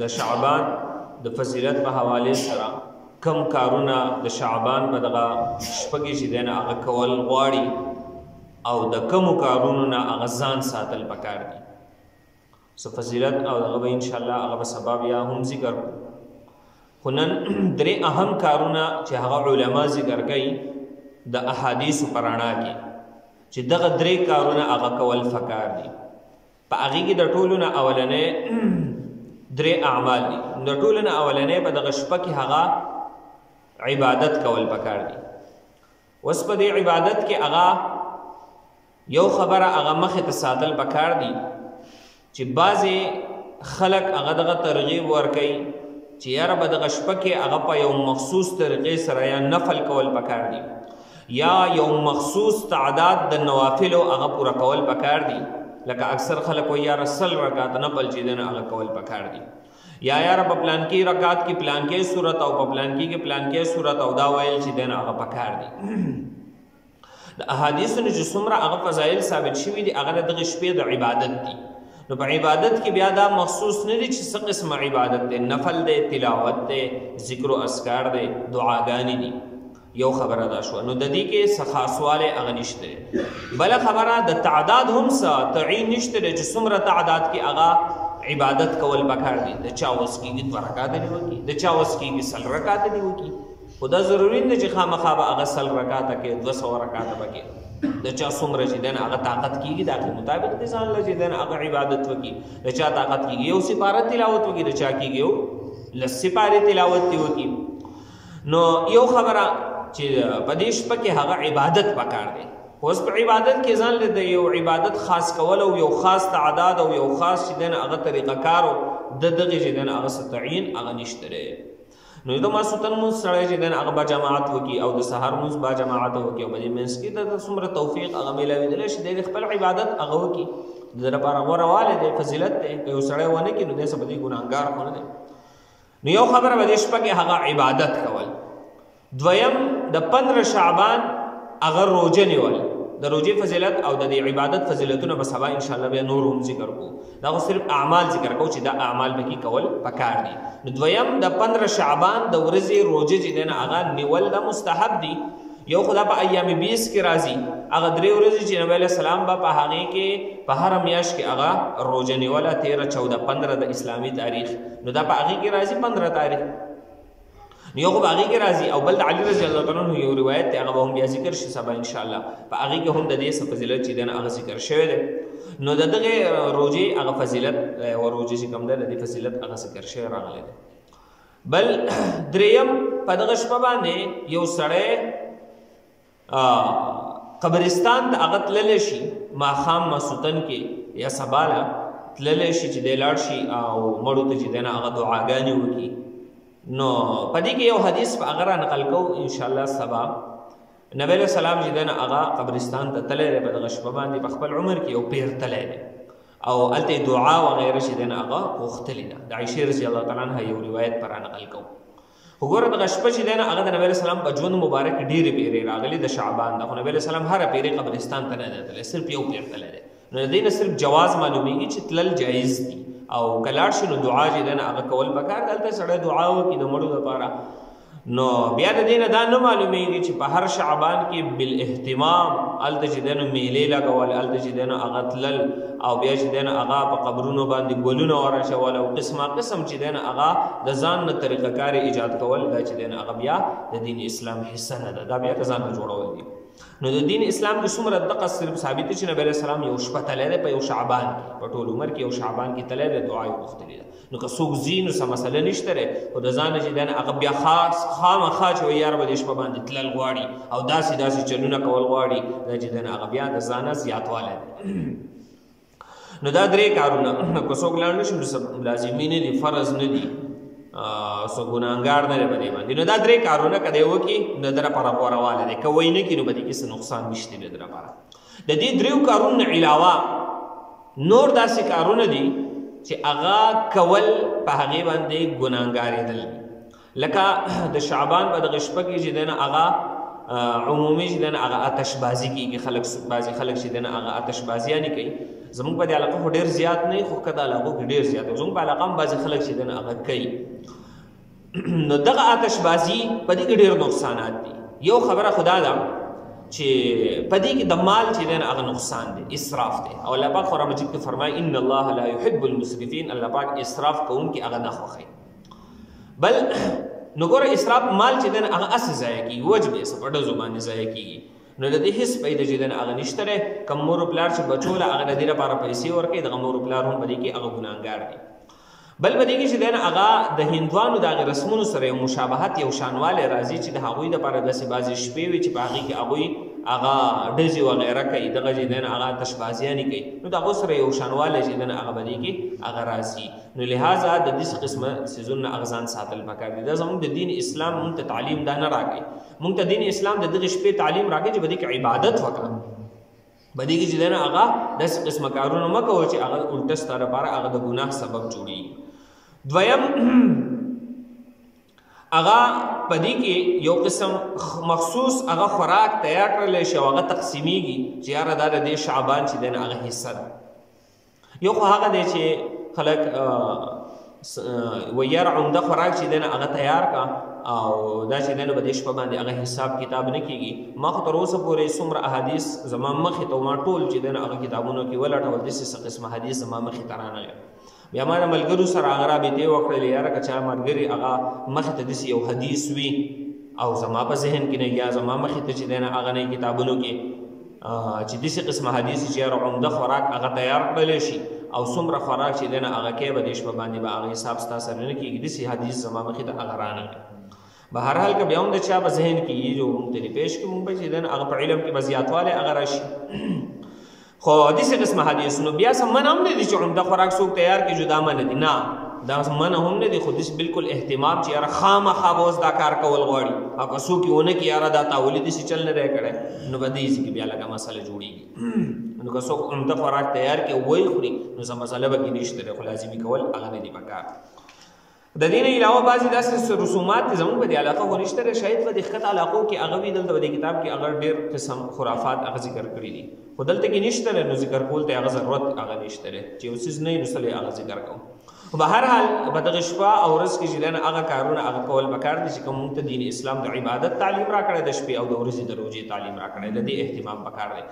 د شعبان د فضیلت په حواله سره کم کارونه د شعبان په دغه شپه کې چې دی نه هغه کول غواړي او د کمو کارونو نه هغه ځان ساتل پکار دي. څه فضیلت او دغه به انشاءالله هغه به سبب یا هم ذکر کړو. خو نن درې اهم کارونه چې هغه علما ذکر کوي د احادیثو په رڼا کې چې دغه درې کارونه هغه کول پکار دي. په هغې کې د ټولو نه اولنی درې اعمال دي. د ټولو نه اولنی په دغه شپه کې هغه عبادت کول پکار دي. اوس په دې عبادت کې هغه یو خبره هغه مخې ته ساتل پکار دي چې بعضې خلک هغه دغه ترغیب ورکوي چې یاره به دغه شپه کې هغه په یو مخصوص طریقې سره یا نفل کول پکار دي یا یو مخصوص تعداد د نوافلو هغه پوره کول پکار دي. لکه اکثر خلک وایي یاره 100 رکعات نفل چې دی نه هغه کول پکار دي یا یاره په پلانکي رکعات کې پلانکي صورت او په پلانکي کې پلانکي صورت او دا ویل چې دی نه هغه پکار دي. د احادیثو نه چې څومره هغه فضایل ثابت شوي دي هغه د دغې شپې د عبادت دي. نو په عبادت کې بیا دا مخصوص نه دي چې څه قسمه عبادت دی، نفل دی، تلاوت دی، ذکر و اذکار دی، دعاګانې دي. یو خبره دا شوه. نو د دې کې څه خاصوالی هغه نشته دی. بله خبره د تعداد هم څه تعین نشته دی چې څومره تعداد کې هغه عبادت کول پکار دي. د چا وس کېږي 2 رکعاته دې وکړي، د چا وس کېږي 100 رکعاته دې وکړي. خو دا ضروري نه چې خامخا به هغه 100 رکعاته کې 200 رکعاته به کې د چا څومره چې دی نه هغه طاقت کېږي د هغې مطابق د ځان له چې دی نه هغه عبادت وکړي. د چا طاقت کېږي یو سپاره تلاوت وکړي، د چا کېږي یو 10 سپارې تلاوت دې وکړي. نو یو خبره چې په دې شپه کې هغه عبادت پکار دی. اوس په عبادت کې ځان له د یو عبادت خاص کول او یو خاص تعداد او یو خاص چې دی نه هغه طریقه کار او د دغې چې دی نه هغه څه تعین هغه نشته دی. نو د ماسوتن مونځ سړی چې دی نه هغه به جماعت وکړي او د سهار مونځ به جماعت وکړي او په دې منځ کې د څومره توفیق هغه میلاوېدلی شي دی خپل عبادت هغه وکړي. د ده لپاره غوره والی دی، فضیلت دی. که یو سړی ونه کړي نو دی څه په دې ګناهګار خو نه دی. نو یو خبره په دې شپه کې هغه عبادت کول. دویم د 15 شعبان هغه روژه نیول. د روژې فضیلت او د دې عبادت فضیلتونه به سبا انشاءالله بیا نور هم ذکر کوو. دا خو صرف اعمال ذکر کوو چې دا اعمال به کې کول پکار دي. نو دویم د 15 شعبان د ورځې روژه چې دی نه هغه نیول دا مستحب دي. یو خدا په ایام 20 کې راځي هغه 3 ورځې چې نبی علیه السلام به په هغې کې په هره میاشت کې هغه روژه نیوله 13 14 15 د اسلامي تاریخ. نو دا په هغې کې راځي 15 تاریخ. یو خو په هغې کې راځي او بل د علي رضی الله تعالی عنه یو روایت دی هغه به هم بیا ذکر شي سبا انشاءالله. په هغې کې هم د دې څه فضیلت چې دی نه هغه ذکر شوی دی. نو د دغې روژې هغه فضیلت او روژې چې کوم دی د دې فضیلت هغه ذکر شوی راغلی دی. بل دریم په دغه شپه باندې یو سړی قبرستان ته هغه تللی شي ماښام ماسوتن کې یا سباله تللی شي چې دی لاړ شي او مړو ته چې دی نه هغه دعاګانې وکړي. نو په دې کې یو حدیث په هغه را نقل کوو انشاءالله سبا. نبی علیه السلام چې دی نه هغه قبرستان ته تللی دی په دغه شپه باندې په خپل عمر کې یو پیر تللی دی او هلته دعا وغیره چې دی نه هغه غوښتلې ده. د عایشې رضی الله تعالی عنها یو روایت په را نقل کوو. خو ګوره دغه شپه چې دی نه هغه د نبی علیه السلام په ژوند مبارک ډېرې پیرې راغلي د شعبان ده. خو نبی علیه السلام هره پیرې قبرستان ته نه دی تللی، صرف یو پیر تللی دی. نو د دې نه صرف جواز معلومیږي چې تلل جایز دي او کلاړ شي نو دعا چې دی نه هغه کول پکار. دلته سړی دعا وکړي د مړو لپاره. نو بیا د دې نه دا نه معلومیږي چې په هر شعبان کې بالاهتمام هلته چې دی نو میلې لګول، هلته چې دی نو هغه تلل او بیا چې دی نو هغه په قبرونو باندې ګلونه وراشول او قسمه قسم چې دی نو هغه د ځان نه طریقه کار ایجاد کول دا چې دی نو هغه بیا د دین اسلام حصه نه ده. دا بیا د ځان نه جوړول دي. نو د دین اسلام کې څومره دقه صرف ثابت دی چې نبی علیه السلام یو شپه تللی دی په یو شعبان کې، په ټول عمر کې یو شعبان کې تللی دی، دعا یې غوښتلې ده. نو که څوک ځي نو څه مسله نشته دی. خو د ځانه چې دی هغه بیا خامخا چې وایي یاره به دې شپه باندې تلل غواړي او داسې داسې چلونه کول غواړي دا چې دی هغه بیا د ځانه زیاتوالی دی. نو دا 3 کارونه که څوک لاړ نه شي نو لازمي نه دي، فرض نه دي، څو ګناهګار نه دی په دې باندې. نو دا 3 کارونه که دی وکړي نو د لپاره غوره والی دی. که وی نه کړي نو په دې کې څه نقصان نشته دی د لپاره. د دې 3 کارونو نه علاوه نور داسې کارونه دي چې هغه کول په هغې باندې ګناهګارېدل دي. لکه د شعبان په دغه شپه کې چې دی نه هغه عمومي چې دی نه هغه آتشبازي کېږي. بعضې خلک چې دی نه هغه آتشبازیانې کوي. زمونږ په دې علاقه خو ډېر زیات نه وي، خو ښکته علاقو کې ډېر زیات وي. زمونږ په علاقه هم بعضې خلک چې دی نه هغه کوي. نو دغه آتشبازي په دې کې ډېر نقصانات دي. یو خبره خدا ده چې په دې کې د مال چې دی نه هغه نقصان دی، اسراف دی. او الله پاک قرآن مجید کې فرمایي ان الله لا يحب المسرفین، الله پاک اسراف کوونکي هغه نه خوښوي. بل نو ګوره اسراف مال چې دی نه هغه هسې ضایع کېږي، وجبې څه په ډزو باندې ضایع کېږي. نو د دې هېڅ فایده چې دی نه هغه نشته دی. کوم مور و پلار چې بچو له هغه د دې لپاره پیسې ورکوي، دغه مور و پلار هم په دې کې هغه ګناهګار دي. بل په دې کې چې دی نه هغه د هندوانو د هغې رسمونو سره یو مشابهت، یو شانوالی راځي چې د هغوی دپاره داسې بعضې شپې وي چې په هغې کې هغوی هغه ډزې وغیره کوي، دغه چې دی نه هغه آتشبازیانې کوي. نو د هغو سره یو شانوالی چې دی نه هغه په دې کې هغه راځي. نو لهذا د داسې قسمه څیزونو نه هغه ځان ساتل پکار دي. دا زموږ د دین اسلام مونږ ته تعلیم دا نه راکوي. مونږ ته دین اسلام د دغې شپې تعلیم راکوي چې په دې کې عبادت وکړه، په دې کې چې دی نه هغه داسې قسمه کارونه مه کوه چې هغه الټه ستا لپاره هغه د ګناه سبب جوړېږي. دویم هغه په دې کې یو قسم مخصوص هغه خوراک تیار کړلی شي او هغه تقسیمیږي چې یاره دا د دې شعبان چې دی نه هغه حصه ده. یو خو هغه دی چې خلک وایي یاره عمده خوراک چې دی نه هغه تیار کا او دا چې دی نه په دې شپه باندې هغه حساب کتاب نه کېږي. ما خو تر اوسه پورې څومره احادیث زما مخې ته ما ټول چې دی نه هغه کتابونو کې ولټول، داسې څه قسمه حدیث زما مخې ته رانغی. بیا ما د ملګرو سره هغه رابطې وکړلې، یاره که چا ملګري هغه مخې ته داسې یو حدیث وي او زما په ذهن کې نه یا زما مخې ته چې دی نه هغه نه کتابونو کې چې داسې قسمه حدیث چې یاره عمده خوراک هغه تیار کړلی شي او څومره خوراک چې دی نه هغه کوې به دې شپه باندې به هغه حساب ستا سره نه کېږي، داسې حدیث زما مخې ته هغه رانغی. بهرحال که بیا هم د چا په ذهن کې یي جو مونږ ته دې پیش کړي، مونږ به چې دی نه هغه په علم کې به زیاتوالی هغه راشي. خو داسې قسمه حدیث نو بیا څه منع هم نه دي چې عمده خوراک څوک تیار کړي جو دا منع دي، نه دا منع هم نه دي. خو داسې بالکل اهتمام چې یاره خامخا به اوس دا کار کول غواړي او که څوک یې ونه کړي یاره دا تاولي داسې چل نه دی کړی، نو به دې کې بیا لږه مسله جوړېږي. نو که څوک عمده خوراک تیار کړي وایي خوري نو څه مسله به کې نشته دی، خو لازمي کول هغه نه دي پکار. د دې نه علاوه بعضې داسې رسومات دي زموږ په دې علاقه خو نشته دی، شاید په دې ښکته علاقو کې هغه وي، دلته په دې کتاب کې هغه ډېر قسم خرافات هغه ذکر کړي دي، خو دلته کې نشته دی. نو ذکر کول ته هغه ضرورت هغه نشته دی چې یو څیز نه وي نو سلی هغه ذکر کوو. خو بهرحال په دغه شپه او ورځ کې چې دی نه هغه کارونه هغه کول پکار دي چې کوم موږ ته دین اسلام د عبادت تعلیم راکړی، د شپې او د ورځې د روژې تعلیم راکړی، د دې اهتمام پکار دی.